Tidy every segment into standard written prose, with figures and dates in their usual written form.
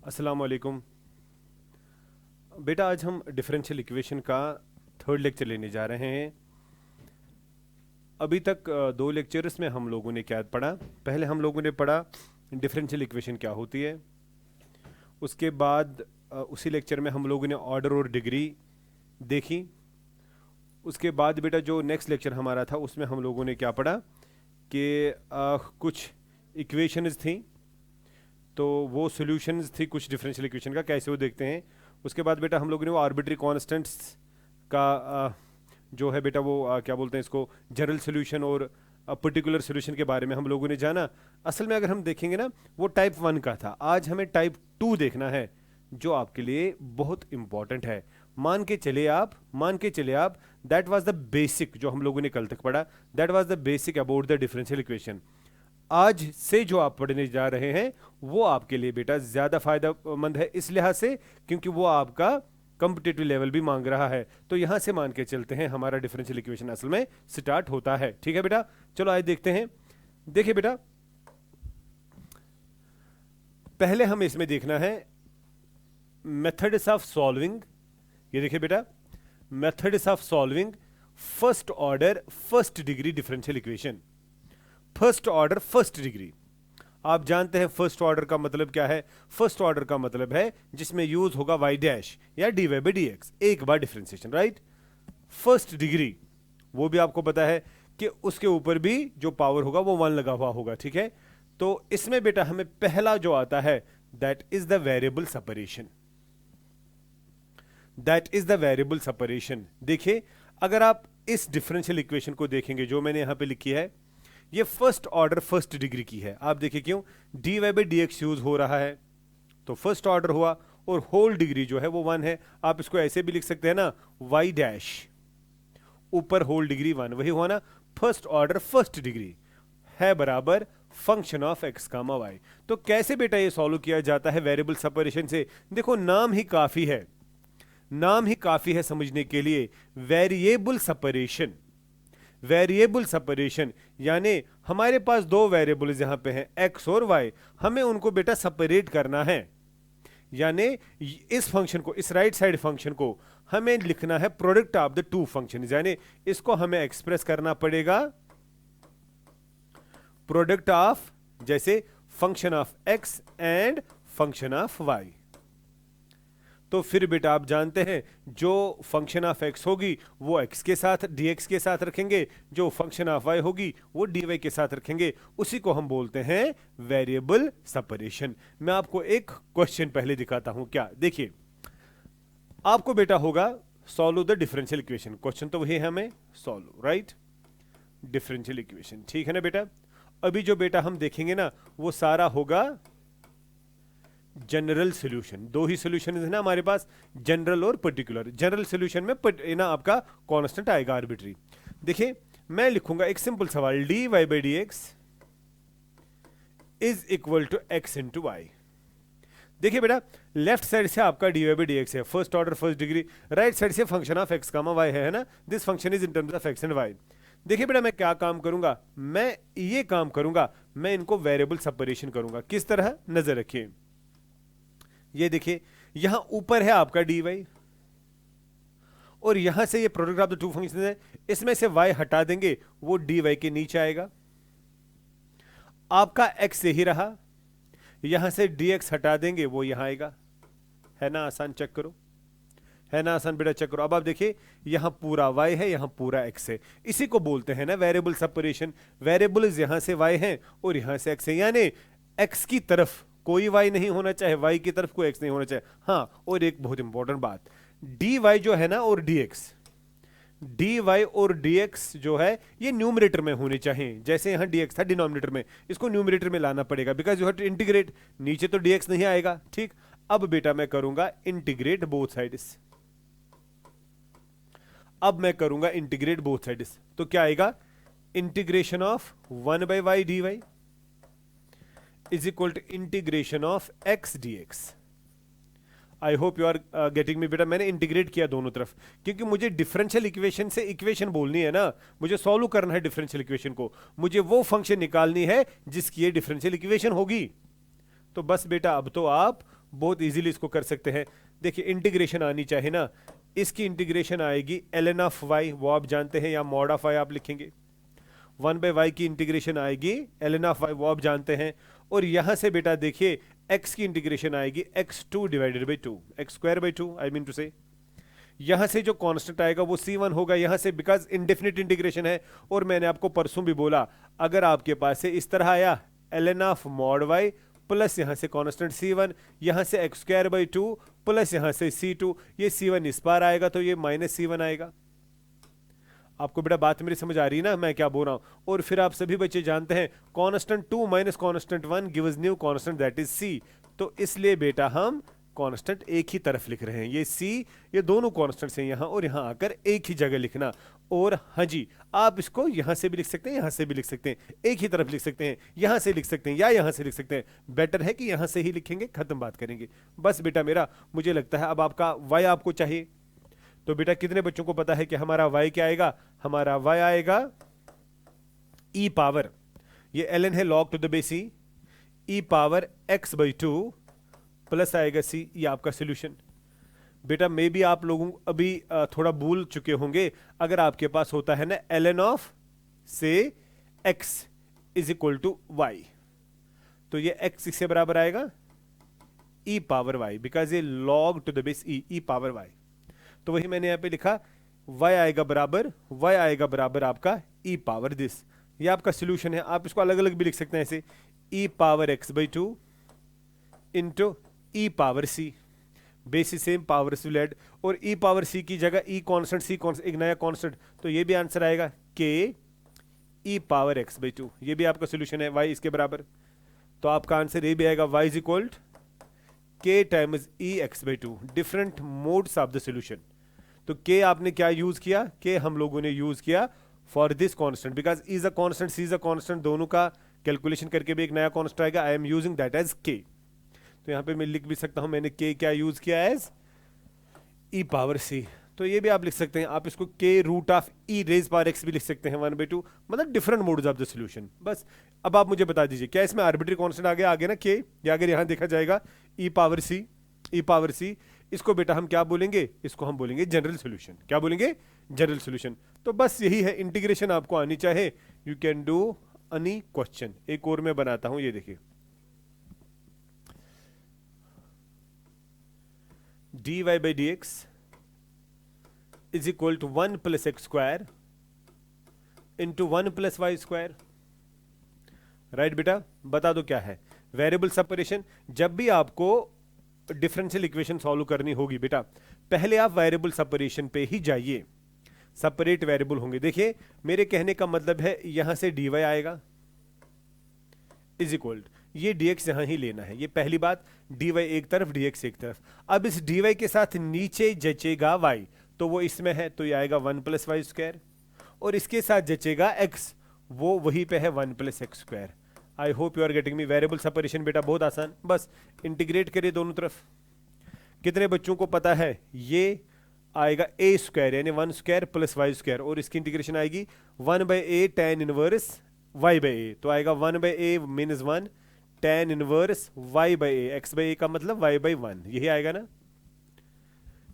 अस्सलाम वालेकुम। बेटा आज हम डिफरेंशियल इक्वेशन का थर्ड लेक्चर लेने जा रहे हैं। अभी तक दो लेक्चर्स में हम लोगों ने क्या पढ़ा? पहले हम लोगों ने पढ़ा डिफरेंशियल इक्वेशन क्या होती है। उसके बाद उसी लेक्चर में हम लोगों ने ऑर्डर और डिग्री देखी। उसके बाद बेटा जो नेक्स्ट लेक्चर हमारा था उसमें हम लोगों ने क्या पढ़ा कि कुछ इक्वेशंस थी, तो वो सॉल्यूशंस थी कुछ डिफरेंशियल इक्वेशन का, कैसे वो देखते हैं। उसके बाद बेटा हम लोगों ने वो आर्बिट्री कांस्टेंट्स का जो है बेटा वो क्या बोलते हैं इसको, जनरल सॉल्यूशन और पर्टिकुलर सॉल्यूशन के बारे में हम लोगों ने जाना। असल में अगर हम देखेंगे ना वो टाइप 1 का था, आज हमें टाइप 2 देखना है जो आपके लिए बहुत इंपॉर्टेंट है। मान के चले आप दैट वाज द बेसिक जो हम लोगों ने कल तक पढ़ा, that was the basic about the differential equation. आज से जो आप पढ़ने जा रहे हैं वो आपके लिए बेटा ज्यादा फायदेमंद है इस लिहाज से क्योंकि वो आपका कॉम्पिटिटिव लेवल भी मांग रहा है। तो यहां से मान के चलते हैं हमारा डिफरेंशियल इक्वेशन असल में स्टार्ट होता है। ठीक है बेटा, चलो आज देखते हैं। देखिए बेटा पहले हमें इसमें देखना है मेथड्स ऑफ सॉल्विंग। ये देखिए बेटा methods of solving first order first degree differential equation. First order first degree, आप जानते हैं फर्स्ट ऑर्डर का मतलब क्या है। फर्स्ट ऑर्डर का मतलब है जिसमें यूज होगा वाई डैश या D Y by D X, एक बार डिफरेंशिएशन, राइट। फर्स्ट डिग्री वो भी आपको पता है कि उसके ऊपर भी जो पावर होगा वो 1 लगा हुआ होगा, ठीक है। तो इसमें बेटा हमें पहला जो आता है that is the variable separation, that is the variable separation. देखिए अगर आप इस डिफरेंशियल इक्वेशन को देखेंगे जो मैंने यहां पे लिखी है, ये फर्स्ट ऑर्डर फर्स्ट डिग्री की है। आप देखिए क्यों, D Y by D X use हो रहा है तो फर्स्ट ऑर्डर हुआ, और होल डिग्री जो है वो 1 है। आप इसको ऐसे भी लिख सकते हैं ना, वाई डैश ऊपर होल डिग्री 1, वही हुआ ना, फर्स्ट ऑर्डर फर्स्ट डिग्री है बराबर function of x comma Y. तो कैसे बेटा ये सॉल्व किया जाता है वेरिएबल सेपरेशन से? देखो नाम ही काफी है, नाम ही काफी है समझने के लिए। वेरिएबल सेपरेशन, वेरिएबल सेपरेशन यानी हमारे पास दो वेरिएबल्स यहां पे हैं एक्स और वाई, हमें उनको बेटा सेपरेट करना है। यानी इस फंक्शन को, इस राइट साइड फंक्शन को हमें लिखना है product of the two function, यानी इसको हमें एक्सप्रेस करना पड़ेगा प्रोडक्ट ऑफ जैसे function of x and function of Y. तो फिर बेटा आप जानते हैं जो फंक्शन ऑफ एक्स होगी वो एक्स के साथ डीएक्स के साथ रखेंगे, जो फंक्शन ऑफ वाई होगी वो डीवाई के साथ रखेंगे। उसी को हम बोलते हैं वेरिएबल सेपरेशन। मैं आपको एक क्वेश्चन पहले दिखाता हूं। क्या देखिए, आपको बेटा होगा solve the differential equation, question तो वही है हमें सॉल्व, राइट, डिफरेंशियल इक्वेशन, ठीक है ना बेटा। अभी जो बेटा हम देखेंगे ना वो सारा होगा जनरल सॉल्यूशन। दो ही सॉल्यूशन है ना हमारे पास, जनरल और पर्टिकुलर। जनरल सॉल्यूशन में ना आपका कांस्टेंट आएगा आर्बिट्री। देखिए मैं लिखूंगा एक सिंपल सवाल, d Y by D x is equal to x into y. देखिए बेटा लेफ्ट साइड से आपका d Y by D x है first order first degree, right side से function of x comma y है ना, this function is in terms of x and y. देखिए बेटा मैं क्या काम करूंगा, मैं ये काम करूंगा, मैं इनको वेरिएबल सेपरेशन करूंगा। किस तरह, नजर रखिए। ये देखिए यहां ऊपर है आपका डी वाई और यहां से ये product of the two function है, इसमें से y हटा देंगे वो डी वाई के नीचे आएगा। आपका x से ही रहा, यहां से dx हटा देंगे वो यहां आएगा। है ना आसान, चेक करो, है ना आसान बेटा, चेक करो। अब आप देखिए यहां पूरा y है, यहां पूरा x है, इसी को बोलते हैं ना वेरिएबल सेपरेशन। वेरिएबल्स यहां से y है और यहां से x है, यानी x की तरफ कोई y नहीं होना चाहिए, y की तरफ कोई x नहीं होना चाहिए। हाँ, और एक बहुत इंपॉर्टेंट बात, dy जो है ना और dx, dy और dx जो है ये न्यूमरेटर में होने चाहिए। जैसे यहां dx था डिनोमिनेटर में, इसको न्यूमरेटर में लाना पड़ेगा because you have to integrate, नीचे तो dx नहीं आएगा, ठीक। अब बेटा मैं करूंगा इंटीग्रेट बोथ साइड्स, अब मैं करूंगा इंटीग्रेट बोथ साइड्स, तो क्या आएगा, integration of 1 by Y D Y is equal to integration of x dx। I hope you are getting me बेटा। मैंने इंटीग्रेट किया दोनों तरफ क्योंकि मुझे डिफरेंशियल इक्वेशन से इक्वेशन बोलनी है ना, मुझे सॉल्व करना है डिफरेंशियल इक्वेशन को, मुझे वो फंक्शन निकालनी है जिसकी ये डिफरेंशियल इक्वेशन होगी। तो बस बेटा अब तो आप बहुत इजीली इसको कर सकते हैं। देखिए इंटीग्रेशन आनी चाहिए ना, इसकी इंटीग्रेशन आएगी ln ऑफ y, वो आप जानते हैं, या मॉड ऑफ y आप लिखेंगे। 1/y की इंटीग्रेशन आएगी ln ऑफ y, वो आप जानते हैं। और यहां से बेटा देखिए x की इंटीग्रेशन आएगी x2 divided by 2, x²/2 I mean to से। यहां से जो कांस्टेंट आएगा वो c1 होगा यहां से, बिकॉज इंडेफिनिट इंटीग्रेशन है। और मैंने आपको परसों भी बोला, अगर आपके पास से इस तरह आया ln of mod y plus यहां से कांस्टेंट c1, यहां से x²/2 प्लस यहां से c2, ये c1 इस पार आएगा तो ये माइनस c1 आएगा। आपको बेटा बात मेरी समझ आ रही है ना मैं क्या बोल रहा हूं? और फिर आप सभी बच्चे जानते हैं constant 2 minus constant 1 gives new constant that is c। तो इसलिए बेटा हम कांस्टेंट एक ही तरफ लिख रहे हैं, ये c, ये दोनों कांस्टेंट्स हैं यहां और यहां आकर एक ही जगह लिखना। और हाँ जी, आप इसको यहां से भी लिख सकते हैं, यहां से भी लिख सकते हैं, एक ही तरफ लिख सकते हैं, यहां से लिख सकते हैं या यहां से लिख सकते हैं। बेटर है कि यहां से ही लिखेंगे, खत्म बात करेंगे। बस बेटा मेरा, मुझे लगता है अब आपका y आपको चाहिए। तो बेटा कितने बच्चों को पता है कि हमारा y क्या आएगा? हमारा y आएगा e पावर, ये ln है log to the base e, e power x/2 plus आएगा c, ये आपका सोल्यूशन। बेटा मे भी आप लोगों अभी थोड़ा भूल चुके होंगे, अगर आपके पास होता है ना ln ऑफ से x is equal to y, तो ये x किससे बराबर आएगा? e पावर y, बिकॉज ये log to the base e power y। तो वही मैंने यहां पे लिखा, y आएगा बराबर आपका e पावर दिस, ये आपका सोल्यूशन है। आप इसको अलग अलग भी लिख सकते हैं ऐसे, e power x/2 into e power c, basis same, power will add, और e पावर c की जगह e कांस्टेंट c कांस्टेंट, एक नया कांस्टेंट, तो ये भी आंसर आएगा k e पावर x/2, ये भी आपका सोल्यूशन है y इसके बराबर। तो आपका आंसर ये भी आएगा y is equal k times e x/2, different modes of the solution. तो k आपने क्या यूज किया? k हम लोगों ने यूज किया for this constant, because e is a constant, c is a constant, दोनों का कैलकुलेशन करके भी एक नया कांस्टेंट आएगा। I am using that as k। तो यहां पे मैं लिख भी सकता हूं मैंने k क्या यूज किया एज e पावर c। तो ये भी आप लिख सकते हैं, आप इसको k root of e raise power x भी लिख सकते हैं 1/2, मतलब different modes of the solution. बस अब आप मुझे बता दीजिए क्या इसमें आर्बिट्री कांस्टेंट आगे ना k, या अगर यहां देखा जाएगा e पावर c, इसको बेटा हम क्या बोलेंगे? इसको हम बोलेंगे जनरल सॉल्यूशन। क्या बोलेंगे? General solution. तो बस यही है, इंटीग्रेशन आपको आनी चाहे, you can do any question. एक और मैं बनाता हूं, ये देखिए, dy by dx is equal to 1 plus x square into 1 plus y square। Right बेटा, बता दो क्या है? Variable separation. जब भी आपको डिफरेंशियल इक्वेशन सॉल्व करनी होगी बेटा, पहले आप वेरिएबल सेपरेशन पे ही जाइए, सेपरेट वेरिएबल होंगे। देखिए मेरे कहने का मतलब है, यहां से dy आएगा इज इक्वल, ये dx यहां ही लेना है, ये पहली बात। dy एक तरफ, dx एक तरफ। अब इस dy के साथ नीचे जचेगा y, तो वो इसमें है, तो ये आएगा 1 प्लस वाई स्क्वायर, और इसके साथ जचेगा x, वो वहीं पे है 1 plus x square. I hope you are getting me. Variable separation बेटा बहुत आसान, बस इंटीग्रेट करिए दोनों तरफ। कितने बच्चों को पता है? ये आएगा a स्क्वायर, यानी 1 स्क्वायर प्लस वाई स्क्वायर, और इसकी इंटीग्रेशन आएगी 1/a tan इनवर्स y/a, तो आएगा 1/a मीनस 1 tan inverse y/a, x/a का मतलब y/1, यही आएगा ना।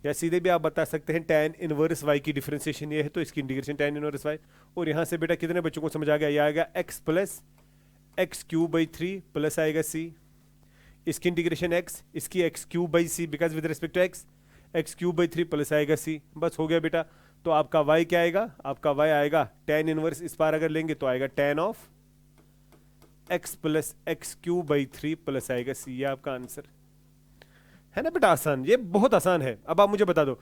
या सीधे भी आप बता सकते हैं tan इनवर्स y की डिफरेंशिएशन ये है, तो इसकी इंटीग्रेशन tan इनवर्स y। और यहां से बेटा कितने बच्चों को समझ आ गया? ये आएगा x प्लस x³/3 प्लस आएगा c, इसकी इंटीग्रेशन x, इसकी x³/c, because with respect to x, x³/3 plus आएगा c। बस हो गया बेटा। तो आपका y क्या आएगा? आपका y आएगा tan इनवर्स, इस पार अगर लेंगे तो आएगा tan of x plus x³/3 plus आएगा c, ये आपका आंसर है ना बेटा। आसान, ये बहुत आसान है। अब आप मुझे बता दो,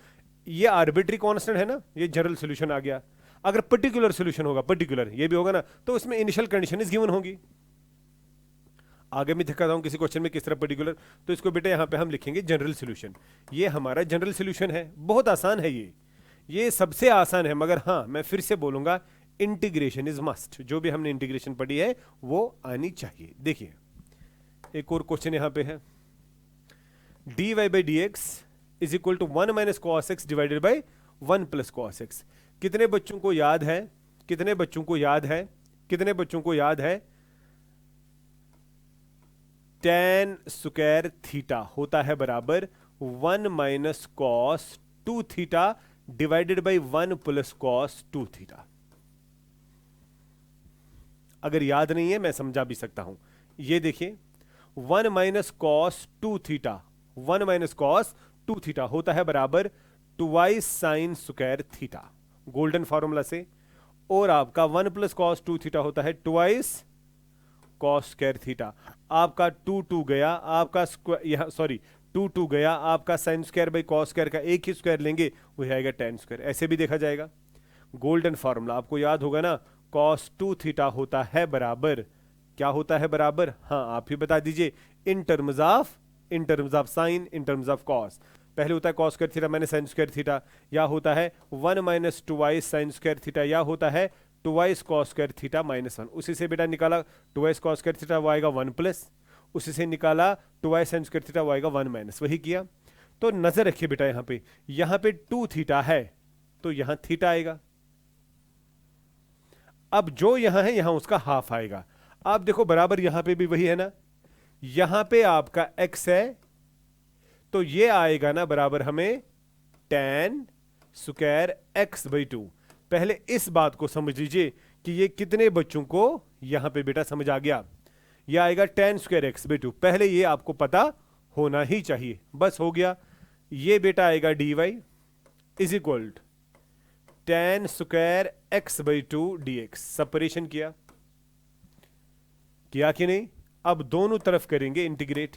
ये आर्बिट्री कांस्टेंट है ना, ये जनरल सॉल्यूशन आ गया। अगर पर्टिकुलर सॉल्यूशन होगा, पर्टिकुलर ये भी होगा ना, तो इसमें इनिशियल कंडीशन इज गिवन होगी। आगे मैं दिखाता हूं किसी क्वेश्चन में किस तरह पर्टिकुलर, तो इसको बेटा यहां पे हम लिखेंगे जनरल सॉल्यूशन। ये हमारा जनरल सॉल्यूशन है, बहुत आसान है ये सबसे आसान है। मगर हां, मैं फिर से बोलूंगा, इंटीग्रेशन इज मस्ट। जो भी हमने इंटीग्रेशन पढ़ी है वो आनी चाहिए। देखिए एक और क्वेश्चन यहां पे है, dy by dx is equal to 1 minus cos x divided by 1 plus cos x. कितने बच्चों को याद है? कितने बच्चों को याद है? कितने बच्चों को याद है tan स्क्वायर थीटा होता है बराबर 1 minus cos 2 theta divided by 1 plus cos 2 theta. अगर याद नहीं है मैं समझा भी सकता हूं। ये देखिए 1 minus cos 2 theta, 1 minus cos 2 theta होता है बराबर twice sine square theta golden formula से, और आपका 1 प्लस कॉस 2 थीटा होता है ट्वाइस कॉस स्क्वायर थीटा। आपका 2 गया, आपका स्क्वायर सॉरी 2 गया, आपका sine square by cos square का एक ही स्क्वायर लेंगे वही आएगा tan स्क्वायर। ऐसे भी देखा जाएगा। गोल्डन फॉर्मूला आपको याद होगा ना, कॉस 2 थीटा होता है बराबर, क्या होता है बराबर, हाँ आप ही बता दीजिए, इन terms of sine, in terms of cos. पहले होता है cos square theta minus sine square theta, या होता है 1 minus twice sine square theta, या होता है twice cos square theta minus 1। उसी से बेटा निकाला ट्वाइस कॉस स्क्वायर थीटा वो आएगा 1 प्लस, उसी से निकाला ट्वाइस साइन स्क्वायर थीटा वो आएगा 1 माइनस, वही किया। तो नजर रखिए बेटा यहाँ पे 2 थीटा है तो यहां थीटा आएगा। अब जो यहां है यहां उसका हाफ आएगा। आप देखो बराबर यहां पे भी वही है ना, यहां पे आपका x है तो ये आएगा ना बराबर हमें tan स्क्वायर x बाई 2। पहले इस बात को समझ लीजिए कि ये कितने बच्चों को यहां पे बेटा समझ आ गया। ये आएगा tan स्क्वायर x बाई 2, पहले ये आपको पता होना ही चाहिए, बस हो गया। ये बेटा आएगा dy is equal tan square x by 2 dx। Separation किया कि नहीं? अब दोनों तरफ करेंगे इंटीग्रेट,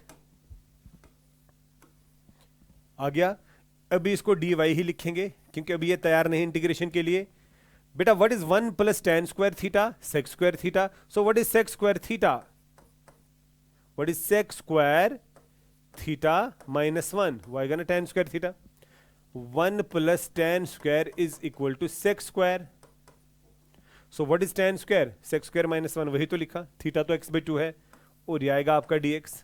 आ गया। अभी इसको dy ही लिखेंगे क्योंकि अभी ये तैयार नहीं इंटीग्रेशन के लिए। बेटा what is 1 plus tan square theta, sec square theta. So what is sec square theta, what is sec square theta minus 1, वो आएगा ना tan square theta. 1 plus tan square is equal to sec square. So what is tan square, sec square minus 1, वही तो लिखा, theta तो x by 2 है, और ये आएगा आपका dx,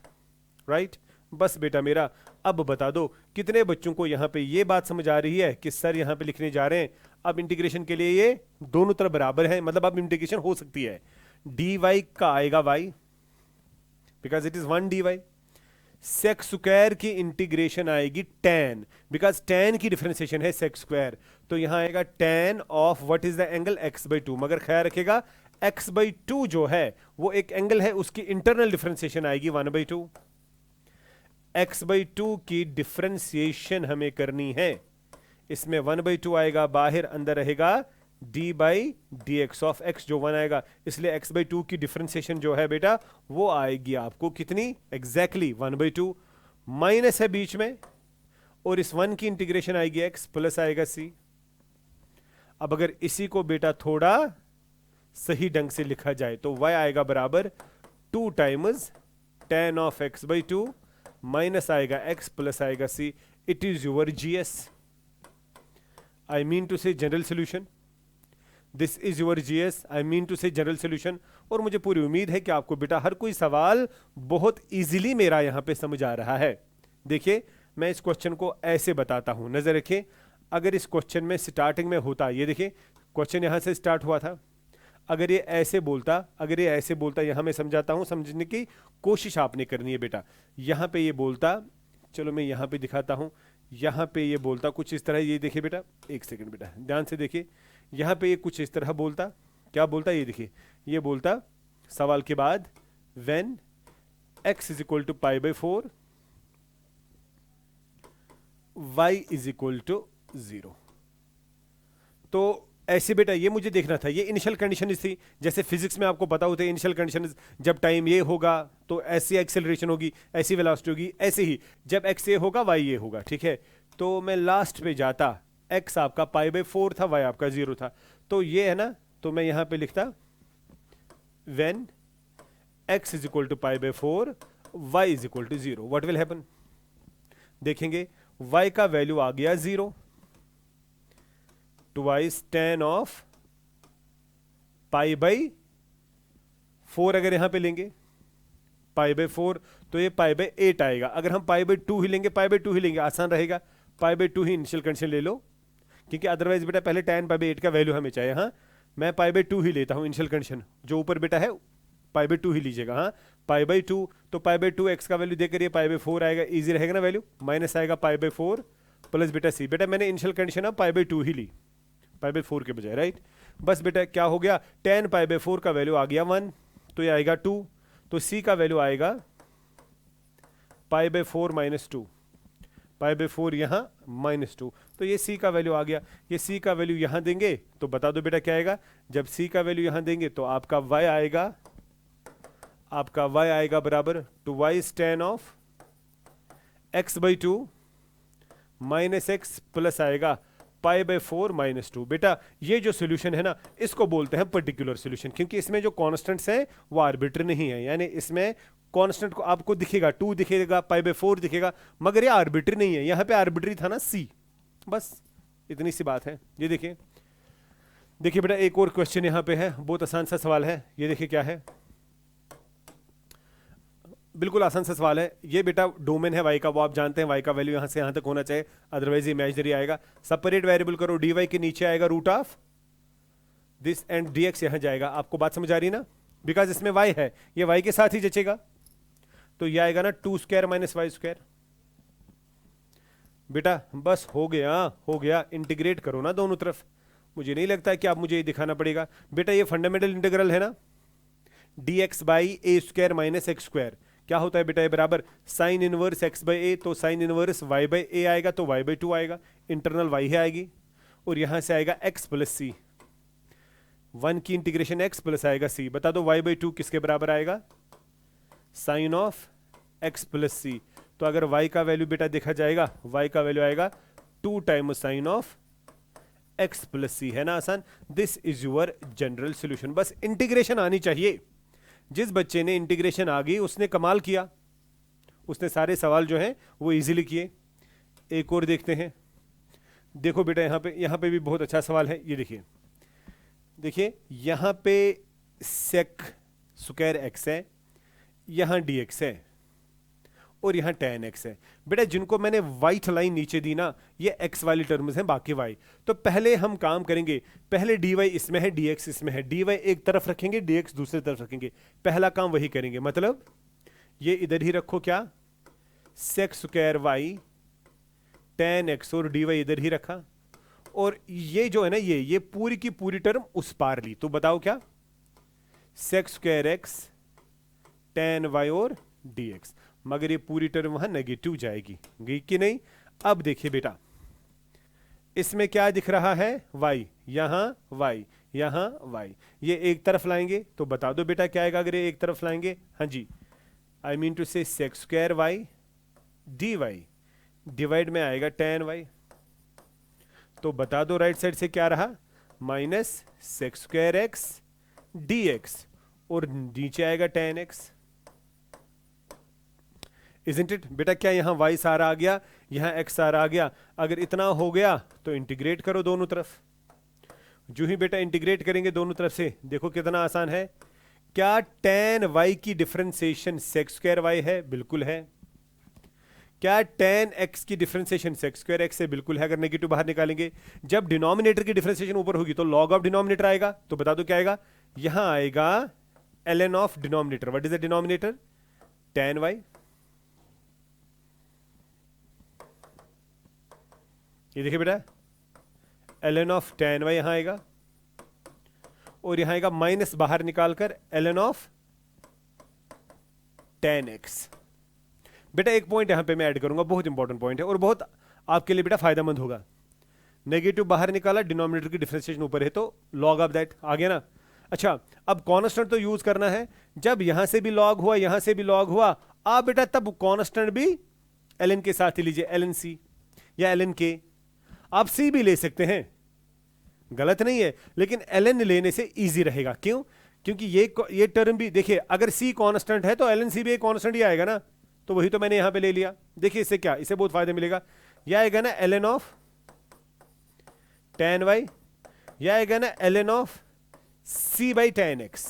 राइट। बस बेटा मेरा अब बता दो कितने बच्चों को यहां पे ये बात समझ आ रही है कि सर यहां पे लिखने जा रहे हैं अब इंटीग्रेशन के लिए ये दोनों तरफ बराबर है, मतलब अब इंटीग्रेशन हो सकती है। dy का आएगा y because it is 1 dy। sec square की इंटीग्रेशन आएगी tan, बिकॉज tan की डिफरेंशिएशन है sec स्क्वायर, तो यहां आएगा tan of what is the angle x by 2। मगर ख्याल रखेगा x बाई 2 जो है वो एक एंगल है, उसकी इंटरनल डिफरेंशिएशन आएगी 1 बाई 2। x बाई 2 की डिफरेंशिएशन हमें करनी है, इसमें 1 बाई 2 आएगा, बाहर अंदर रहेगा d by D x of x जो 1 आएगा, इसलिए x बाई 2 की डिफरेंशिएशन जो है बेटा वो आएगी आपको कितनी, एग्जैक्टली 1 बाई 2। माइनस है बीच में, और इस 1 की इंटीग्रेशन आएगी x, प्लस आएगा c। अब अगर इसी को बेटा थोड़ा सही ढंग से लिखा जाए तो y आएगा बराबर 2 times tan of x by 2 minus आएगा x प्लस आएगा c। It is your GS, I mean to say general solution. This is your GS, I mean to say general solution. और मुझे पूरी उम्मीद है कि आपको बेटा हर कोई सवाल बहुत इजीली मेरा यहां पे समझ आ रहा है। देखिए मैं इस क्वेश्चन को ऐसे बताता हूं, नजर रखें। अगर इस क्वेश्चन में स्टार्टिंग में होता, ये देखिए क्वेश्चन यहां से स्टार्ट हुआ था, अगर ये ऐसे बोलता, अगर ये ऐसे बोलता, यहां मैं समझाता हूं, समझने की कोशिश आपने करनी है बेटा। यहां पे ये बोलता, चलो मैं यहां पे दिखाता हूं, यहां पे ये बोलता कुछ इस तरह, ये देखिए बेटा, एक सेकंड बेटा ध्यान से देखिए, यहां पे ये कुछ इस तरह बोलता, क्या बोलता, ये देखिए, ये बोलता सवाल के बाद when x is equal to pi by 4 y is equal to 0। तो ऐसे बेटा ये मुझे देखना था, ये इनिशियल कंडीशन थी, जैसे फिजिक्स में आपको पता होता है इनिशियल कंडीशन जब टाइम ये होगा तो ऐसी एक्सेलरेशन होगी, ऐसी वेलोसिटी होगी, ऐसे ही जब x ये होगा y ये होगा, ठीक है। तो मैं लास्ट पे जाता, x आपका पाई बाई 4 था, y आपका 0 था, तो ये है ना, तो मैं यहां पे लिखता when x is equal to pi by 4 y is equal to 0, what will happen. देखेंगे y का वैल्यू आ गया 0, twice tan of pi by 4, अगर यहां पे लेंगे पाई बाई 4 तो ये पाई बाई 8 आएगा। अगर हम पाई बाई 2 ही लेंगे, पाई बाई 2 ही लेंगे, आसान रहेगा, pi by 2 he initial condition ले लो, क्योंकि अदरवाइज बेटा पहले tan पाई बाई 8 का वैल्यू हमें चाहिए। हाँ मैं पाई बाई 2 ही लेता हूं इनिशियल कंडीशन, जो ऊपर बेटा है पाई बाई 2 ही लीजिएगा। हाँ, पाई बाई 2, तो पाई बाई 2 एक्स का वैल्यू देकर ये पाई बाई 4 आएगा, इजी रहेगा ना वैल्यू, माइनस आएगा पाई बाई 4 प्लस बेटा सी। बेटा मैंने इनिशियल कंडीशन अब pi by 2 he Lee, pi by 4 के बजाय, राइट। बस बेटा क्या हो गया, tan पाई बाई 4 का वैल्यू आ गया 1, तो ये आएगा 2, तो सी का वैल्यू आएगा pi by 4 minus 2, pi by 4 यहाँ माइनस 2, तो ये सी का वैल्यू आ गया। ये सी का वैल्यू यहाँ देंगे तो बता दो बेटा क्या आएगा, जब सी का वैल्यू यहाँ देंगे तो आपका y आएगा, आपका y आएगा बराबर two y tan of x by 2 minus x plus आएगा पाई बाई 4 माइनस 2। बेटा ये जो सोल्यूशन है ना, इसको बोलते हैं पर्टिकुलर सोल्यूशन, क्योंकि इसमें जो कॉन्स्टेंट्स हैं वो आर्बिट्री नहीं है, यानी इसमें कांस्टेंट को आपको दिखेगा 2 दिखेगा, पाई बाई 4 दिखेगा, मगर ये आर्बिट्री नहीं है। यहां पे आर्बिट्री था ना सी, बस इतनी सी बात है। ये देखिए, देखिए बेटा एक और क्वेश्चन यहां पे है, बहुत आसान सा सवाल है। ये देखिए क्या है, बिल्कुल आसान सा सवाल है। ये बेटा डोमेन है y का, वो आप जानते हैं y का वैल्यू यहां से यहां तक होना चाहिए, अदरवाइज इमेजिनरी आएगा। सेपरेट वेरिएबल करो, dy के नीचे आएगा root of this and dx यहां जाएगा। आपको बात समझ आ रही ना, बिकॉज इसमें y है, ये y के साथ ही जचेगा, तो ये आएगा ना 2 स्क्वायर माइनस वाई स्क्वायर। बेटा बस हो गया, हो गया, इंटीग्रेट करो ना दोनों तरफ। मुझे नहीं लगता है कि आप मुझे ये दिखाना पड़ेगा। बेटा ये फंडामेंटल इंटीग्रल है ना, dx by A square minus x square, क्या होता है बेटा ये बराबर साइन इनवर्स x बाई ए, तो साइन इनवर्स y बाई ए आएगा, तो y बाई 2 आएगा, इंटरनल y ही आएगी, और यहां से आएगा x प्लस सी, 1 की इंटीग्रेशन x प्लस आएगा c। बता दो y बाई 2 किसके बराबर आएगा, साइन ऑफ x प्लस सी। तो अगर y का वैल्यू बेटा देखा जाएगा, y का वैल्यू आएगा 2 times sine of x plus c, है ना आसान। This is your general solution. बस इंटीग्रेशन आनी चाहिए। जिस बच्चे ने इंटीग्रेशन आ गई उसने कमाल किया, उसने सारे सवाल जो हैं वो इजीली किए। एक और देखते हैं, देखो बेटा यहाँ पे भी बहुत अच्छा सवाल है। ये देखिए, देखिए यहाँ पे सेक स्क्वायर एक्स है, यहाँ डी एक्स है, और यहाँ tan x है। बेटा जिनको मैंने व्हाइट लाइन नीचे दी ना, ये x वाली टर्म्स हैं, बाकी y। तो पहले हम काम करेंगे, पहले dy इसमें है, dx इसमें है, dy एक तरफ रखेंगे, dx दूसरी तरफ रखेंगे। पहला काम वही करेंगे, मतलब ये इधर ही रखो, क्या sec square y tan x, और dy इधर ही रखा, और ये जो है ना ये पूरी की पूरी टर्म उस पार ली। तो बताओ क्या, sec square x tan y और dx, मगर ये पूरी टर्म वहां नेगेटिव जाएगी, गई कि नहीं। अब देखिए बेटा इसमें क्या दिख रहा है, y, यहां y, यहां y, ये एक तरफ लाएंगे तो बता दो बेटा क्या आएगा अगर ये एक तरफ लाएंगे। हाँ जी, आई मीन टू से sec square y dy divide में आएगा tan y, तो बता दो राइट साइड से क्या रहा, minus sec square x dx, और नीचे आएगा tan x। Isn't it? बेटा क्या यहाँ y सारा आ गया, यहाँ x सारा आ गया। अगर इतना हो गया तो इंटीग्रेट करो दोनों तरफ। जो ही बेटा इंटीग्रेट करेंगे दोनों तरफ से, देखो कितना आसान है। क्या tan y की डिफरेंशिएशन sec स्क्वायर y है, बिल्कुल है। क्या tan x की डिफरेंशिएशन sec स्क्वायर x है, बिल्कुल है। अगर नेगेटिव बाहर निकालेंगे, जब डिनोमिनेटर की डिफरेंशिएशन ऊपर होगी तो log ऑफ डिनोमिनेटर आएगा, तो बता दो क्या आएगा, यहां आएगा ln of denominator. What is the denominator, tan y। ये देखिए बेटा ln ऑफ tan y यहां आएगा, और यहां आएगा माइनस बाहर निकालकर ln ऑफ tan x। बेटा एक पॉइंट यहां पे मैं ऐड करूंगा, बहुत इंपॉर्टेंट पॉइंट है और बहुत आपके लिए बेटा फायदेमंद होगा। नेगेटिव बाहर निकाला, डिनोमिनेटर की डिफरेंशिएशन ऊपर है, तो log ऑफ दैट आ गया ना। अच्छा, अब कांस्टेंट तो यूज करना है, जब यहां से भी log हुआ यहां से भी log हुआ, आप बेटा तब कांस्टेंट भी ln के साथ ही लीजिए, ln c या ln k। आप सी भी ले सकते हैं, गलत नहीं है, लेकिन ln लेने से इजी रहेगा। क्यों, क्योंकि ये टर्म भी देखिए, अगर c कांस्टेंट है तो ln c भी एक कांस्टेंट ही आएगा ना, तो वही तो मैंने यहां पे ले लिया। देखिए इससे क्या, इससे बहुत फायदा मिलेगा। यह आएगा ना ln ऑफ tan y, यह आएगा ना ln of c by tan x,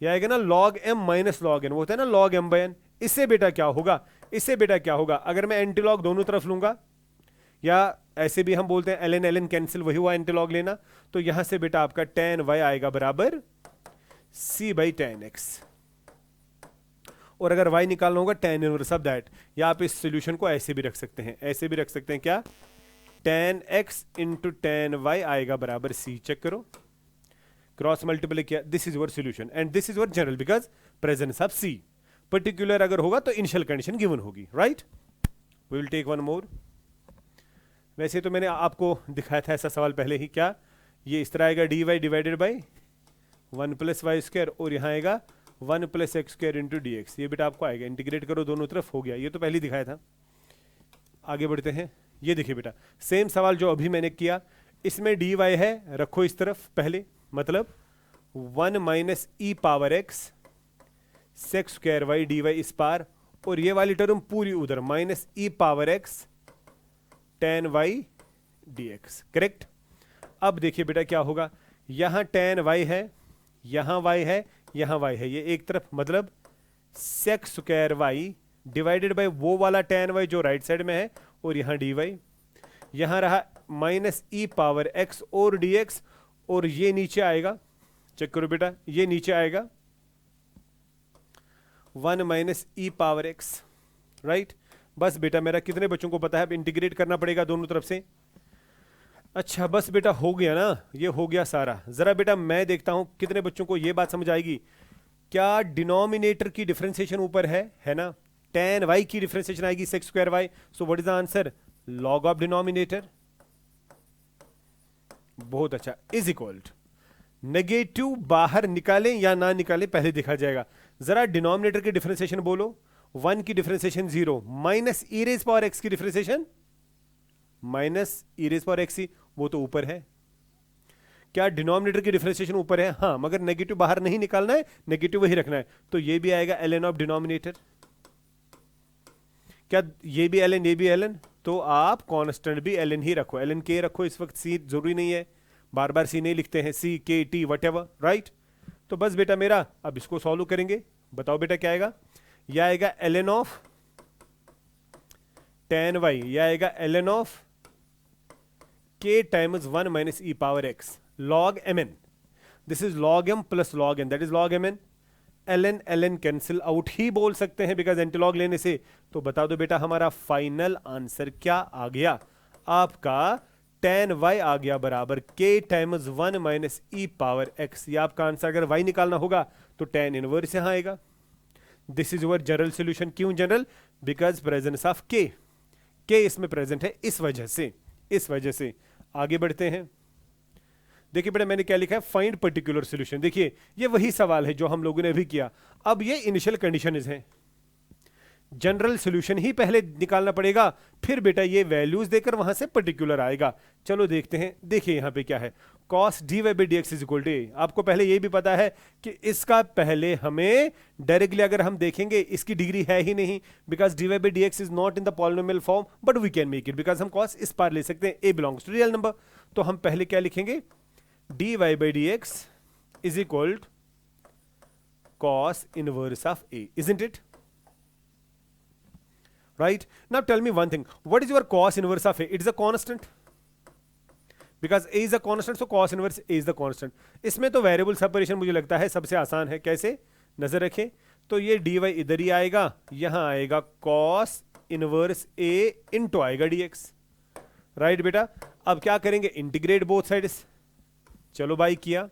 यह आएगा ना log m minus log n, वो होता है ना log m बाई n। इससे बेटा क्या होगा, इससे बेटा क्या होगा, अगर मैं एंटी लॉग दोनों तरफ लूंगा, या ऐसे भी हम बोलते हैं ln कैंसिल, वही हुआ एंटी लॉग लेना, तो यहां से बेटा आपका tan y आएगा बराबर c बाई टेन एक्स, और अगर y निकालना होगा tan इनवर्स ऑफ दैट, या आप इस सोल्यूशन को ऐसे भी रख सकते हैं, ऐसे भी रख सकते हैं, क्या tan x into tan y आएगा बराबर c। चेक करो, क्रॉस मल्टीप्लाई किया, this is your solution and this is your general because presence of c। Particular अगर होगा तो इनिशियल कंडीशन गिवन होगी, right. We will take one more. वैसे तो मैंने आपको दिखाया था ऐसा सवाल पहले ही, क्या ये इस तरह आएगा dy divided by 1 plus y square, और यहाँ आएगा 1 plus x square into d x. ये बेटा आपको आएगा, इंटीग्रेट करो दोनों तरफ, हो गया। ये तो पहले ही दिखाया था। आगे बढ़ते हैं। ये देखिए बेटा, सेम सवाल जो अभी मैंने किया, इसमें dy है, रखो इस तरफ पहले, मतलब 1 minus e power x sec square y D y इस पार, और ये वाली टर्म पूरी उधर minus e power x tan y d x, correct. अब देखिए बेटा क्या होगा, यहां टेन वाई है, यहां वाई है, यहां वाई है, ये एक तरफ, मतलब sec x square y divided by वो वाला टेन वाई जो राइट साइड में है, और यहां डी वाई, यहां रहा माइनस ई पावर एक्स और डी एक्स, और ये नीचे आएगा, चेक करो बेटा, ये नीचे आएगा 1 minus e power x, right. बस बेटा मेरा कितने बच्चों को पता है, अब इंटीग्रेट करना पड़ेगा दोनों तरफ से। अच्छा बस बेटा हो गया ना, ये हो गया सारा। जरा बेटा मैं देखता हूं कितने बच्चों को ये बात समझ आएगी। क्या डिनोमिनेटर की डिफरेंशिएशन ऊपर है ना, tan y की डिफरेंशिएशन आएगी sex square y, so what is the answer, log of denominator. बहुत अच्छा, इज इक्वल टू, नेगेटिव बाहर निकालें या ना निकालें पहले देखा जाएगा। जरा डिनोमिनेटर की डिफरेंशिएशन बोलो, 1 की differentiation 0, minus e raise power x की differentiation minus e raise power x, वो तो ऊपर है। क्या डिनोमिनेटर की डिफरेंशिएशन ऊपर है, हाँ, मगर नेगेटिव बाहर नहीं निकालना है, नेगेटिव वही रखना है, तो ये भी आएगा ln ऑफ डिनोमिनेटर। क्या ये भी ln, ये भी ln, तो आप कांस्टेंट भी ln ही रखो, ln k रखो, इस वक्त c जरूरी नहीं है, बार बार c नहीं लिखते हैं, c k t whatever, right. तो बस बेटा मेरा अब इसको सॉल्व करेंगे, बताओ बेटा क्या आएगा, यह आएगा ln ऑफ tan y, यह आएगा ln of k times 1 minus e power x log mn, this is log m plus log n, that is log mn। ln ln cancel out ही बोल सकते हैं बिकॉज एंटीलॉग लेने से। तो बता दो बेटा हमारा फाइनल आंसर क्या आ गया, आपका tan y आ गया बराबर k times 1 minus e power x। ये आपका आंसर, अगर y निकालना होगा तो tan इनवर्स यहां आएगा। This is your general solution. क्यों general, because presence of k, k इसमें प्रेजेंट है, इस वजह से, इस वजह से। आगे बढ़ते हैं। देखिए बेटा मैंने क्या लिखा है, फाइंड पर्टिकुलर सॉल्यूशन। देखिए ये वही सवाल है जो हम लोगों ने अभी किया, अब ये इनिशियल कंडीशंस हैं, जनरल सॉल्यूशन ही पहले निकालना पड़ेगा, फिर बेटा ये वैल्यूज देकर वहां से पर्टिकुलर आएगा। चलो देखते हैं। देखिए यहां पे क्या है, cos dy by D x is equal to a. आपको पहले ये भी पता है कि इसका पहले हमें डायरेक्टली अगर हम देखेंगे इसकी डिग्री है ही नहीं, because dy by D x is not in the polynomial form, but we can make it because हम cos इस पार ले सकते हैं, a belongs to real number. तो हम पहले क्या लिखेंगे, dy by D x is equal to cos inverse of a, isn't it? Right? Now tell me one thing. What is your cos inverse of A? It is a constant. Because A is a constant, so cos inverse A is the constant. इसमें तो variable separation मुझे लगता है सबसे आसान है। कैसे, नजर रखें तो ये dy इधर ही आएगा, यहां आएगा cos इनवर्स A इंटू आएगा dx, राइट बेटा। अब क्या करेंगे, इंटीग्रेट बोथ साइड्स। चलो भाई किया,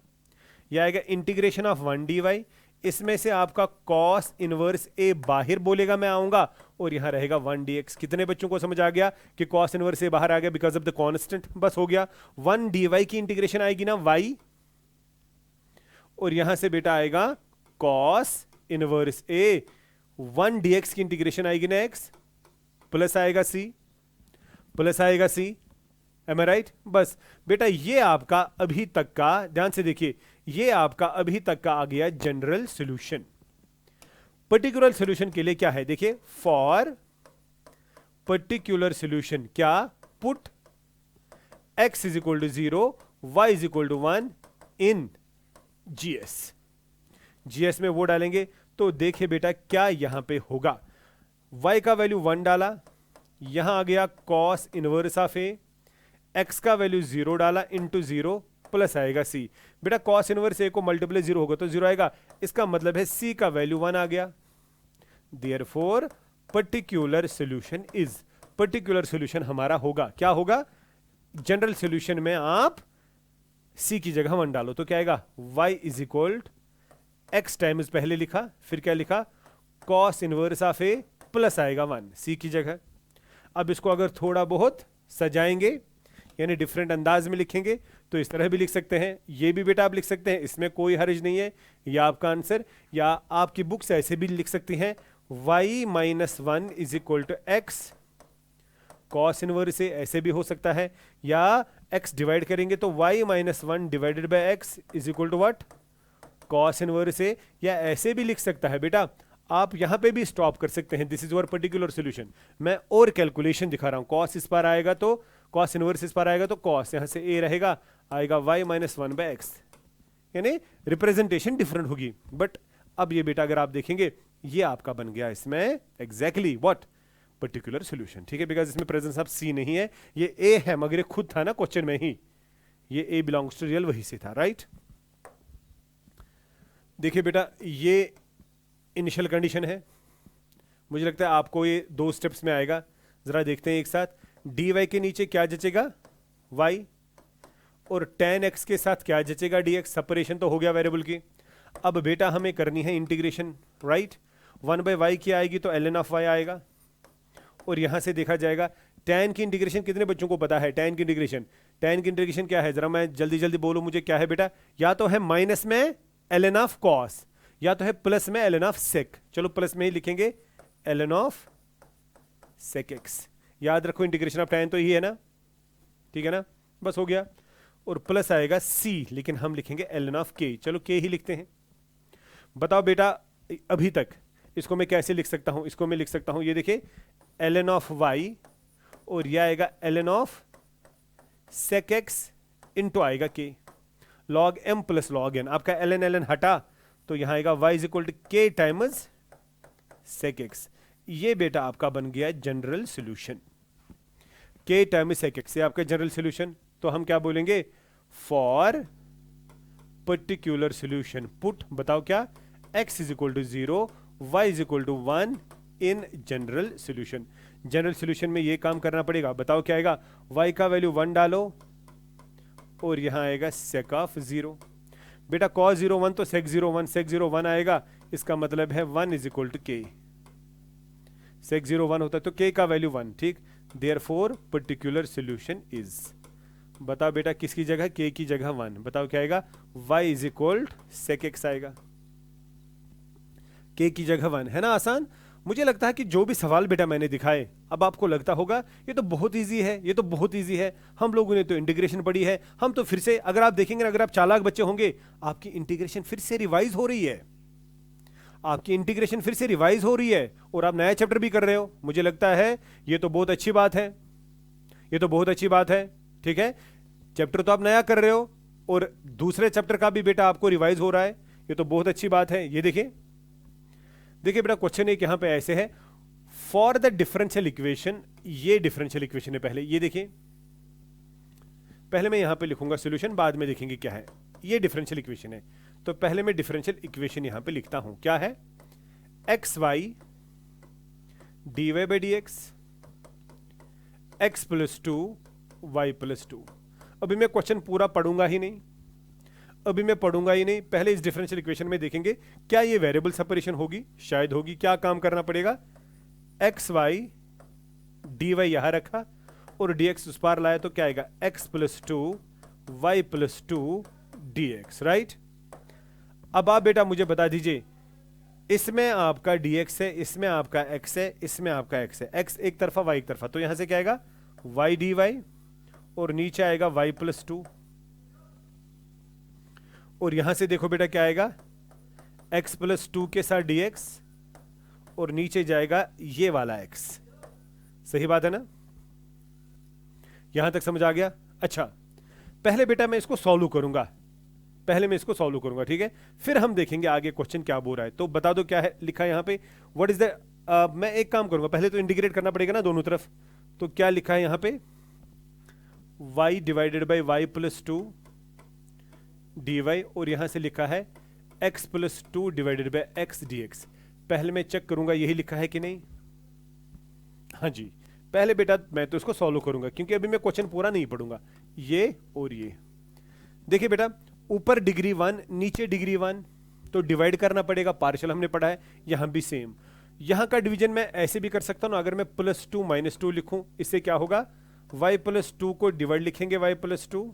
यह आएगा इंटीग्रेशन ऑफ 1 dy, इसमें से आपका cos इनवर्स A बाहर बोलेगा, मैं आऊंगा, और यहां रहेगा 1 dx। कितने बच्चों को समझ आ गया कि cos इनवर्स A बाहर आ गया बिकॉज ऑफ द कांस्टेंट, बस हो गया। 1 dy की इंटीग्रेशन आएगी ना y, और यहां से बेटा आएगा cos इनवर्स A, 1 dx की इंटीग्रेशन आएगी ना x, प्लस आएगा c, प्लस आएगा c, एम आई राइट। बस बेटा ये आपका अभी तक का, ध्यान से देखिए, ये आपका अभी तक का आ गया जनरल सॉल्यूशन। पर्टिकुलर सॉल्यूशन के लिए क्या है, देखिए फॉर पर्टिकुलर सॉल्यूशन क्या, put x is equal to 0, y is equal to 1 in GS। GS में वो डालेंगे तो देखिए बेटा क्या यहां पे होगा, y का वैल्यू 1 डाला, यहां आ गया cos inverse of A, x का वैल्यू 0 डाला इंटू 0 प्लस आएगा c। बेटा कॉस इनवर्स ए को मल्टीप्लाई 0 होगा तो 0 आएगा, इसका मतलब है सी का वैल्यू 1 आ गया। Therefore particular solution is, particular solution हमारा होगा, क्या होगा, जनरल सॉल्यूशन में आप सी की जगह 1 डालो तो क्या आएगा, y is equal x times, पहले लिखा फिर क्या लिखा, cos inverse of A plus आएगा 1 सी की जगह। अब इसको अगर थोड़ा बहुत सजाएंगे यानी डिफरेंट अंदाज में लिखेंगे तो इस तरह भी लिख सकते हैं, ये भी बेटा आप लिख सकते हैं, इसमें कोई हर्ज नहीं है, या आपका आंसर, या आपकी बुक्स ऐसे भी लिख सकती हैं y minus 1 is equal to x cos inverse से, ऐसे भी हो सकता है, या x डिवाइड करेंगे तो y minus 1 divided by x is equal to what, cos inverse से, या ऐसे भी लिख सकता है बेटा, आप यहां पे भी स्टॉप कर सकते हैं, this is your particular solution. मैं और कैलकुलेशन दिखा रहा हूं, कॉस इस पर आएगा तो कॉस इनवर्स इस पर आएगा तो कॉस, यहां से a रहेगा, आएगा y माइनस 1 बाय एक्स, यानी रिप्रेजेंटेशन डिफरेंट होगी। बट अब ये बेटा अगर आप देखेंगे ये आपका बन गया इसमें एग्जैक्टली व्हाट, पर्टिकुलर सॉल्यूशन, ठीक है, बिकॉज इसमें प्रेजेंस ऑफ सी नहीं है, ये ए है, मगर ये खुद था ना क्वेश्चन में ही, ये ए बिलोंग्स टू रियल वही से था, राइट। देखिए बेटा ये इनिशियल कंडीशन है, मुझे लगता है आपको ये 2 स्टेप्स में आएगा, जरा देखते हैं एक साथ। डी वाई के नीचे क्या जचेगा, y, और tan x के साथ क्या जचेगा, dx, सेपरेशन तो हो गया वेरिएबल की। अब बेटा हमें करनी है इंटीग्रेशन, राइट, 1 बाई वाई की आएगी तो ln ऑफ y आएगा, और यहां से देखा जाएगा tan की इंटीग्रेशन, कितने बच्चों को पता है tan की इंटीग्रेशन, tan की इंटीग्रेशन क्या है, जरा मैं जल्दी जल्दी बोलूं मुझे क्या है बेटा, या तो है माइनस में ln ऑफ cos, या तो है प्लस में ln ऑफ sec, चलो प्लस में ही लिखेंगे ln ऑफ sec x, याद रखो इंटीग्रेशन ऑफ tan तो ही है ना, ठीक है ना, बस हो गया, और प्लस आएगा c, लेकिन हम लिखेंगे ln ऑफ k, चलो k ही लिखते हैं। बताओ बेटा अभी तक इसको मैं कैसे लिख सकता हूं, इसको मैं लिख सकता हूं, ये देखिए ln ऑफ y, और यह आएगा ln of sec x into आएगा k, log m plus log n, आपका ln हटा तो यहां आएगा y is equal to k times sec x, ये बेटा आपका बन गया general solution, k times sec x से आपका जनरल सॉल्यूशन। तो हम क्या बोलेंगे, फॉर पर्टिकुलर सॉल्यूशन पुट, बताओ क्या, x is equal to 0, y is equal to 1 in general solution. General solution में ये काम करना पड़ेगा, बताओ क्या आएगा, y का वैल्यू 1 डालो और यहां आएगा sec ऑफ 0, बेटा cos 0 1 तो sec 0 1, sec 0 1 आएगा, इसका मतलब है 1 is equal to k, sec 0 1 होता है तो k का वैल्यू 1, ठीक, देयरफॉर पर्टिकुलर सॉल्यूशन इज, बताओ बेटा किसकी जगह, k की जगह 1, बताओ क्या आएगा, y is equal sec x आएगा, k की जगह 1, है ना आसान। मुझे लगता है कि जो भी सवाल बेटा मैंने दिखाए अब आपको लगता होगा ये तो बहुत इजी है, ये तो बहुत इजी है, हम लोगों ने तो इंटीग्रेशन पढ़ी है, हम तो फिर से, अगर आप देखेंगे अगर आप चालाक बच्चे होंगे आपकी इंटीग्रेशन फिर से रिवाइज हो रही है, आपकी इंटीग्रेशन फिर से रिवाइज हो रही है, और आप नया चैप्टर भी कर रहे हो, मुझे लगता है ये तो बहुत अच्छी बात है, ये तो बहुत अच्छी बात है, ठीक है, चैप्टर तो आप नया कर रहे हो और दूसरे चैप्टर का भी बेटा आपको रिवाइज हो रहा है, ये तो बहुत अच्छी बात है। ये देखिए देखिए बेटा क्वेश्चन एक यहां पे ऐसे है, फॉर द डिफरेंशियल इक्वेशन, ये डिफरेंशियल इक्वेशन है पहले, ये देखिए पहले मैं यहां पे लिखूंगा सॉल्यूशन, बाद में देखेंगे क्या है, ये डिफरेंशियल इक्वेशन है, तो पहले मैं डिफरेंशियल इक्वेशन यहां पे लिखता हूं, क्या है, x y D Y by D x x plus 2 y plus 2। अभी मैं क्वेश्चन पूरा पढ़ूंगा ही नहीं, अभी मैं पढ़ूंगा ही नहीं, पहले इस डिफरेंशियल इक्वेशन में देखेंगे क्या ये वेरिएबल सेपरेशन होगी, शायद होगी, क्या काम करना पड़ेगा, एक्स वाई डी वाई यहां रखा और डी एक्स उस पार लाया तो क्या आएगा, x plus 2 y plus 2 d x, right. अब आप बेटा मुझे बता दीजिए, इसमें आपका dx है, इसमें आपका x है, इसमें आपका x है, x एक तरफा y एक तरफा, तो यहां से क्या आएगा y dy और नीचे आएगा y प्लस 2, और यहां से देखो बेटा क्या आएगा x प्लस 2 के साथ dx और नीचे जाएगा ये वाला x, सही बात है ना, यहां तक समझ आ गया। अच्छा पहले बेटा मैं इसको सॉल्व करूंगा, पहले मैं इसको सॉल्व करूंगा, ठीक है, फिर हम देखेंगे आगे क्वेश्चन क्या बोल रहा है। तो बता दो क्या है लिखा है यहां पे, व्हाट इज द, मैं एक काम करूंगा, पहले तो इंटीग्रेट करना पड़ेगा ना दोनों तरफ, तो क्या लिखा है यहां पे, y divided by y plus 2 d y, और यहां से लिखा है x plus two divided by x d x. पहले मैं चेक करूंगा यही लिखा है कि नहीं। हाँ जी, पहले बेटा मैं तो इसको सॉल्व करूंगा क्योंकि अभी मैं क्वेश्चन पूरा नहीं पढ़ूंगा। ये और ये देखिए बेटा, ऊपर डिग्री 1 नीचे डिग्री 1, तो डिवाइड करना पड़ेगा, पार्शियल हमने पढ़ा है। यहां भी सेम, यहां का डिवीजन मैं ऐसे भी कर सकता हूं ना, अगर मैं प्लस टू माइनस टू लिखूं, इससे क्या होगा, y प्लस टू को डिवाइड लिखेंगे y प्लस टू,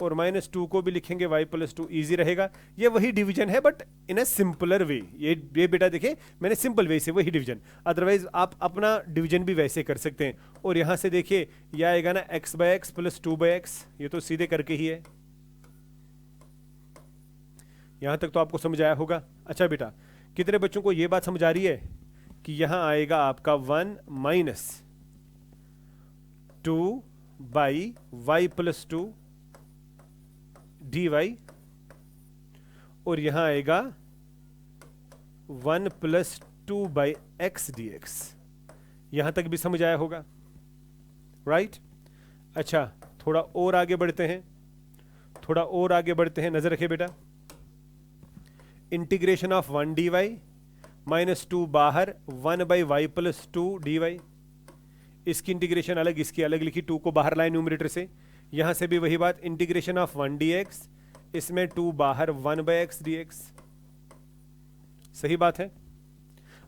और माइनस टू को भी लिखेंगे y प्लस टू, ईजी रहेगा। ये वही डिवीजन है but in A simpler way. ये बेटा देखिए मैंने सिंपल वे से वही डिवीजन, अदरवाइज आप अपना डिवीजन भी वैसे कर सकते हैं। और यहां से देखिए यह आएगा ना x by x plus two by x, ये तो सीधे करके ही है। यहां तक तो आपको समझ आया होगा। अच्छा बेटा, कितने बच्चों को यह बात समझ आ रही है कि यहां आएगा आपका 1 minus two by y plus two d y, और यहां आएगा 1 plus two by x d x. यहां तक भी समझ आया होगा, राइट। अच्छा, थोड़ा और आगे बढ़ते हैं, थोड़ा और आगे बढ़ते हैं। नजर रखिए बेटा, integration of 1 d y minus two बाहर 1 by y plus two d y. इसकी इंटीग्रेशन अलग, इसकी अलग लिखी, 2 को बाहर लाए न्यूमरेटर से। यहां से भी वही बात, इंटीग्रेशन ऑफ 1 डी एक्स, इसमें 2 बाहर 1 बाई एक्स डी एक्स। सही बात है।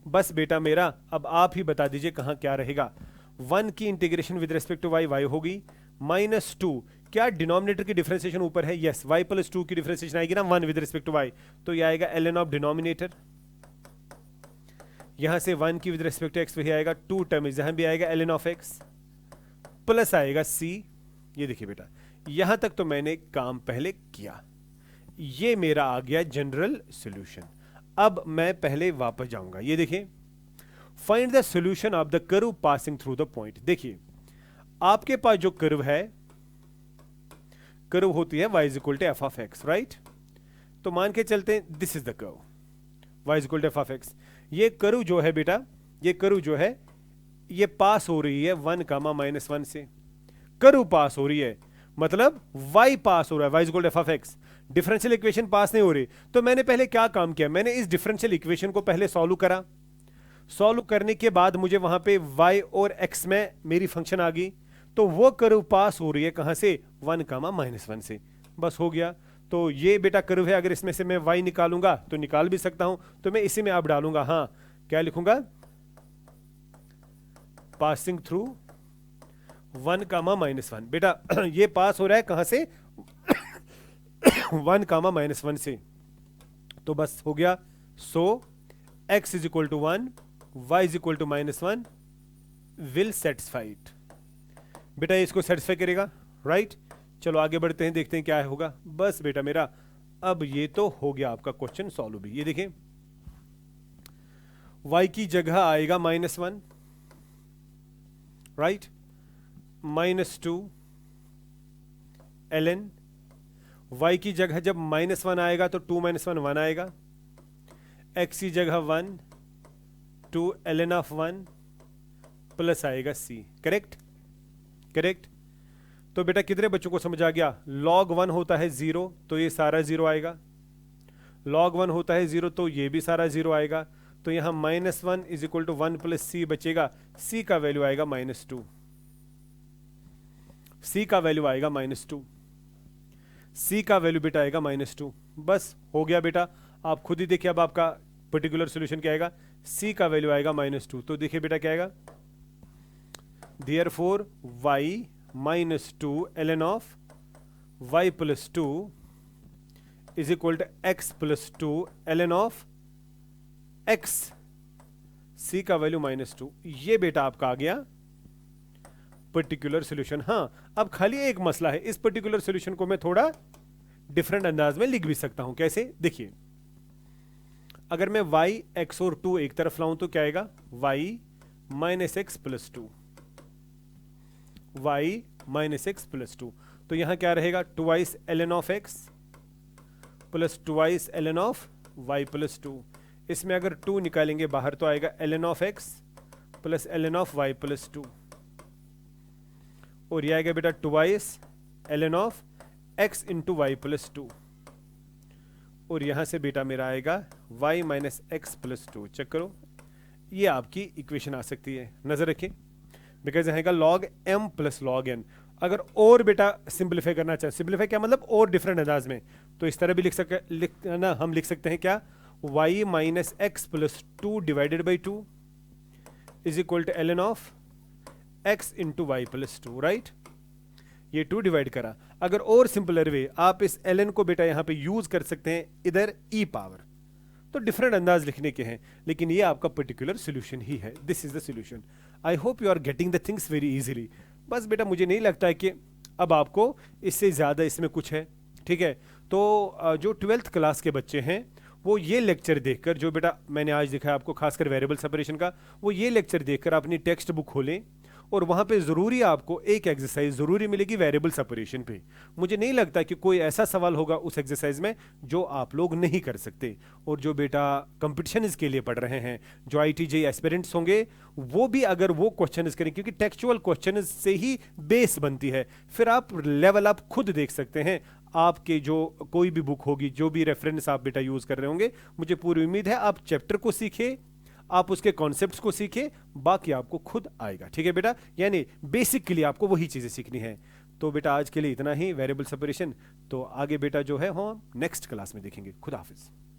बस बेटा मेरा अब आप ही बता दीजिए कहां क्या रहेगा। 1 की integration with respect to y y होगी, माइनस टू, क्या डिनोमिनेटर की डिफरेंशिएशन ऊपर है, यस, y प्लस टू की डिफरेंशिएशन आएगी ना 1 विद रिस्पेक्ट टू y, तो ये आएगा ln ऑफ डिनोमिनेटर। यहां से 1 की विद रिस्पेक्ट टू x वही आएगा 2 टर्म, यहां भी आएगा ln ऑफ x, प्लस आएगा c। ये देखिए बेटा, यहां तक तो मैंने काम पहले किया, ये मेरा आ गया जनरल सॉल्यूशन। अब मैं पहले वापस जाऊंगा, ये देखिए, find the solution of the curve passing through the point. देखिए आपके पास जो कर्व है, कर्व होती है y is equal to f of x, right. तो मान के चलते हैं this is the curve y is equal to f of x. ये कर्व जो है बेटा, ये कर्व जो है ये पास हो रही है 1 कामा माइनस 1 से, कर्व पास हो रही है, मतलब y पास हो रहा है, y is equal to f of x. Differential equation pass नहीं हो रही, तो मैंने पहले क्या काम किया, मैंने इस डिफरेंशियल इक्वेशन को पहले सॉल्व करा। सॉल्व करने के बाद मुझे वहां पे y और x में मेरी फंक्शन आ गई, तो वो कर्व पास हो रही है कहां से, 1 कामा माइनस 1 से, बस हो गया। तो ये बेटा कर्व है, अगर इसमें से मैं y निकालूंगा तो निकाल भी सकता हूं, तो मैं इसी में आप डालूंगा, हाँ क्या लिखूंगा, पासिंग थ्रू 1 कामा माइनस 1। बेटा ये पास हो रहा है कहां से 1 कामा माइनस 1 से, तो बस हो गया। So x is equal to 1, y is equal to minus 1 will satisfied. बेटा इसको सेटिस्फाई करेगा, राइट। चलो आगे बढ़ते हैं, देखते हैं क्या होगा। बस बेटा मेरा अब ये तो हो गया आपका क्वेश्चन सॉल्व भी। ये देखें, y की जगह आएगा minus 1, right, minus 2 ln, y की जगह जब माइनस 1 आएगा तो 2 माइनस 1 1 आएगा, x की जगह 1 2 ln ऑफ 1 प्लस आएगा c। Correct, correct. तो बेटा कितने बच्चों को समझ आ गया, log 1 होता है 0 तो ये सारा 0 आएगा, log 1 होता है 0 तो ये भी सारा 0 आएगा। तो यहां minus 1 is equal to 1 plus c बचेगा, c का वैल्यू आएगा माइनस 2, c का वैल्यू आएगा माइनस 2, c का वैल्यू बेटा आएगा माइनस 2। बस हो गया बेटा, आप खुद ही देखिए अब आपका पर्टिकुलर सॉल्यूशन क्या आएगा, c का वैल्यू आएगा माइनस 2। तो देखिए बेटा क्या आएगा, Therefore y minus 2 ln of y plus 2 is equal to x plus 2 ln of x, c का वैल्यू माइनस 2। ये बेटा आपका आ गया पर्टिकुलर सॉल्यूशन। हाँ, अब खाली एक मसला है, इस पर्टिकुलर सॉल्यूशन को मैं थोड़ा डिफरेंट अंदाज में लिख भी सकता हूं। कैसे, देखिए, अगर मैं y x और 2 एक तरफ लाऊं तो क्या आएगा, y minus x plus 2, y minus x plus 2। तो यहां क्या रहेगा, twice ln of x plus twice ln of y plus 2। इसमें अगर 2 निकालेंगे बाहर तो आएगा ln of x plus ln of y plus 2, और यह आएगा बेटा twice ln of x into y plus 2। और यहां से बेटा मेरा आएगा y minus x plus two. Check करो, ये आपकी इक्वेशन आ सकती है, नजर रखें, बिकॉज आएगा log m plus log n। अगर और बेटा सिंप्लीफाई करना चाहे, सिंप्लीफाई क्या मतलब और डिफरेंट अंदाज में, तो इस तरह भी हम लिख सकते हैं क्या, y minus x plus two divided by two is equal to ln of x into y plus two, right. ये टू डिवाइड करा। अगर और सिंपलर वे, आप इस ln को बेटा यहां पे यूज कर सकते हैं इधर e पावर, तो डिफरेंट अंदाज लिखने के हैं, लेकिन ये आपका पर्टिकुलर सोल्यूशन ही है। This is the solution. I hope you are getting the things very easily. बस बेटा मुझे नहीं लगता है कि अब आपको इससे ज़्यादा इसमें कुछ है, ठीक है। तो जो 12th क्लास के बच्चे हैं वो ये लेक्चर देखकर, जो बेटा मैंने आज दिखाया आपको खासकर वेरिएबल सेपरेशन का, वो ये लेक्चर देखकर अपनी टेक्स्ट बुक खोलें और वहाँ पे ज़रूरी आपको एक एक्सरसाइज ज़रूरी मिलेगी वेरिएबल सेपरेशन पे। मुझे नहीं लगता कि कोई ऐसा सवाल होगा उस एक्सरसाइज में जो आप लोग नहीं कर सकते। और जो बेटा कंपटीशन के लिए पढ़ रहे हैं, जो IIT JEE एस्पिरेंट्स होंगे, वो भी अगर वो क्वेश्चन करें, क्योंकि टेक्सचुअल क्वेश्चन से ही बेस बनती है, फिर आप लेवल आप खुद देख सकते हैं। आपके जो कोई भी बुक होगी, जो भी रेफरेंस आप बेटा यूज़ कर रहे होंगे, मुझे पूरी उम्मीद है आप चैप्टर को सीखे, आप उसके कॉन्सेप्ट्स को सीखे, बाकी आपको खुद आएगा, ठीक है बेटा। यानी बेसिक के लिए आपको वही चीज़ें सीखनी है। तो बेटा आज के लिए इतना ही वेरिएबल सेपरेशन। तो आगे बेटा जो है हम नेक्स्ट क्लास में देखेंगे। खुदा हाफिज़।